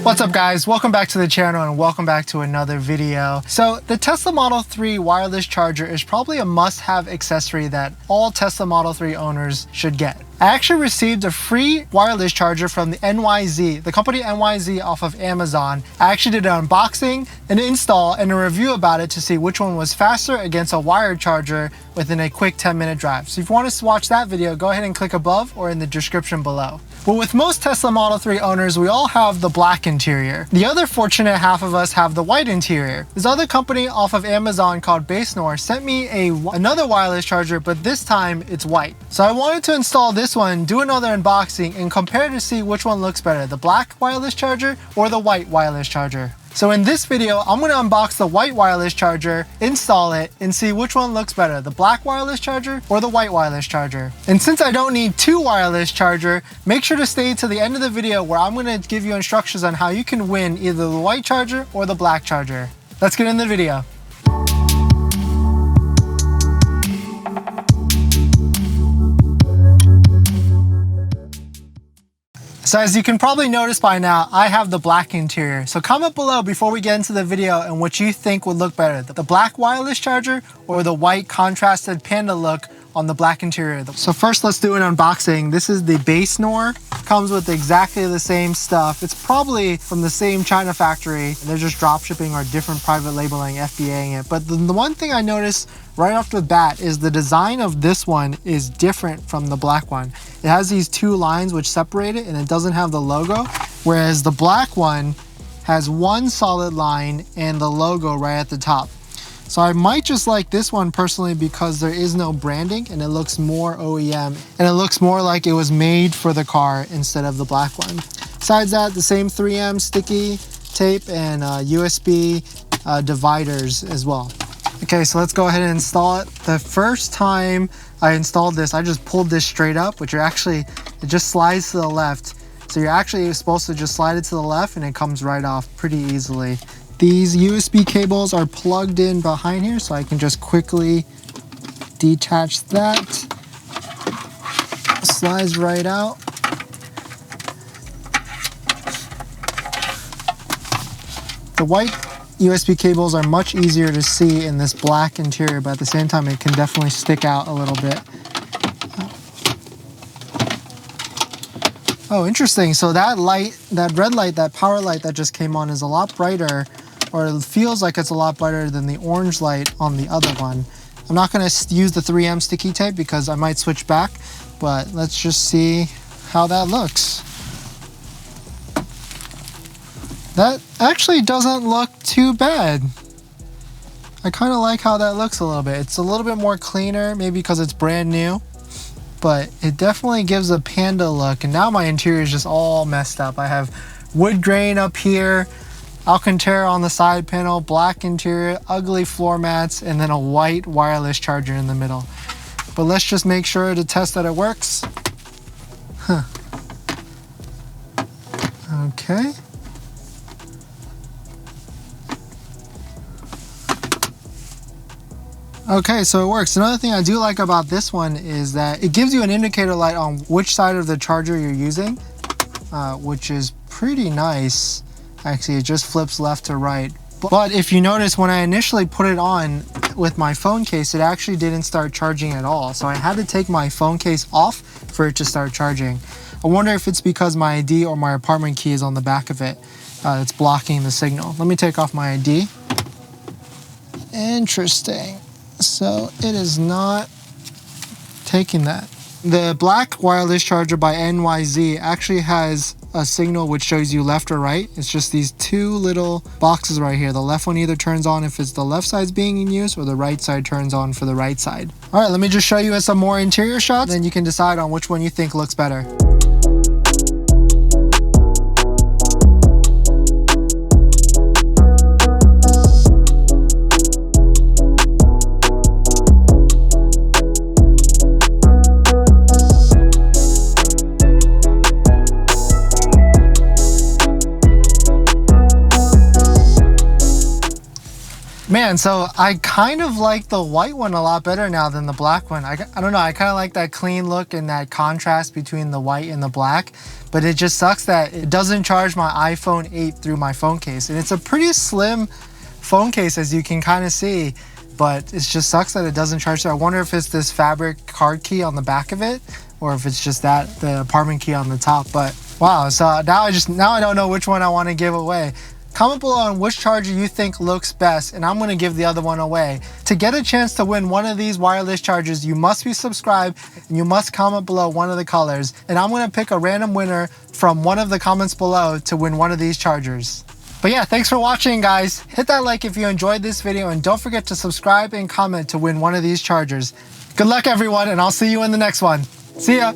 What's up guys, welcome back to the channel and welcome back to another video. So the Tesla Model 3 wireless charger is probably a must-have accessory that all Tesla Model 3 owners should get. I actually received a free wireless charger from the NYZ, the company NYZ off of Amazon. I actually did an unboxing, an install, and a review about it to see which one was faster against a wired charger within a quick 10-minute drive. So if you want us to watch that video, go ahead and click above or in the description below. But with most Tesla Model 3 owners, we all have the black interior. The other fortunate half of us have the white interior. This other company off of Amazon called Basenor sent me another wireless charger, but this time it's white. So I wanted to install this one, do another unboxing, and compare to see which one looks better, the black wireless charger or the white wireless charger. So in this video, I'm going to unbox the white wireless charger, install it, and see which one looks better, the black wireless charger or the white wireless charger. And since I don't need two wireless charger, make sure to stay to the end of the video where I'm going to give you instructions on how you can win either the white charger or the black charger. Let's get in the video. So as you can probably notice by now, I have the black interior. So comment below before we get into the video and what you think would look better, the black wireless charger or the white contrasted panda look on the black interior. So first let's do an unboxing. This is the Basenor. Comes with exactly the same stuff. It's probably from the same China factory. They're just drop shipping or different private labeling, FBAing it. But the one thing I noticed right off the bat is the design of this one is different from the black one. It has these two lines which separate it and it doesn't have the logo, whereas the black one has one solid line and the logo right at the top. So I might just like this one personally because there is no branding and it looks more OEM and it looks more like it was made for the car instead of the black one. Besides that, the same 3M sticky tape and USB dividers as well. Okay, so let's go ahead and install it. The first time I installed this, I just pulled this straight up, which it just slides to the left. So you're actually supposed to just slide it to the left and it comes right off pretty easily. These USB cables are plugged in behind here, so I can just quickly detach that. Slides right out. The white USB cables are much easier to see in this black interior, but at the same time, it can definitely stick out a little bit. Oh, interesting. So that light, that red light, that power light that just came on is a lot brighter, or it feels like it's a lot brighter than the orange light on the other one. I'm not going to use the 3M sticky tape because I might switch back, but let's just see how that looks. That actually doesn't look too bad. I kind of like how that looks a little bit. It's a little bit more cleaner, maybe because it's brand new, but it definitely gives a panda look. And now my interior is just all messed up. I have wood grain up here, Alcantara on the side panel, black interior, ugly floor mats, and then a white wireless charger in the middle. But let's just make sure to test that it works. Okay. Okay, so it works. Another thing I do like about this one is that it gives you an indicator light on which side of the charger you're using, which is pretty nice. Actually, it just flips left to right. But if you notice, when I initially put it on with my phone case, it actually didn't start charging at all. So I had to take my phone case off for it to start charging. I wonder if it's because my ID or my apartment key is on the back of it that's blocking the signal. Let me take off my ID. Interesting. So it is not taking that. The black wireless charger by NYZ actually has a signal which shows you left or right. It's just these two little boxes right here. The left one either turns on if it's the left side's being in use or the right side turns on for the right side. All right, let me just show you some more interior shots, then you can decide on which one you think looks better. Man, so I kind of like the white one a lot better now than the black one. I don't know, I kind of like that clean look and that contrast between the white and the black, but it just sucks that it doesn't charge my iPhone 8 through my phone case. And it's a pretty slim phone case, as you can kind of see, but it just sucks that it doesn't charge. So I wonder if it's this fabric card key on the back of it, or if it's just the apartment key on the top. But wow, so now I don't know which one I want to give away. Comment below on which charger you think looks best, and I'm going to give the other one away. To get a chance to win one of these wireless chargers, you must be subscribed and you must comment below one of the colors. And I'm going to pick a random winner from one of the comments below to win one of these chargers. But yeah, thanks for watching, guys. Hit that like if you enjoyed this video, and don't forget to subscribe and comment to win one of these chargers. Good luck, everyone, and I'll see you in the next one. See ya!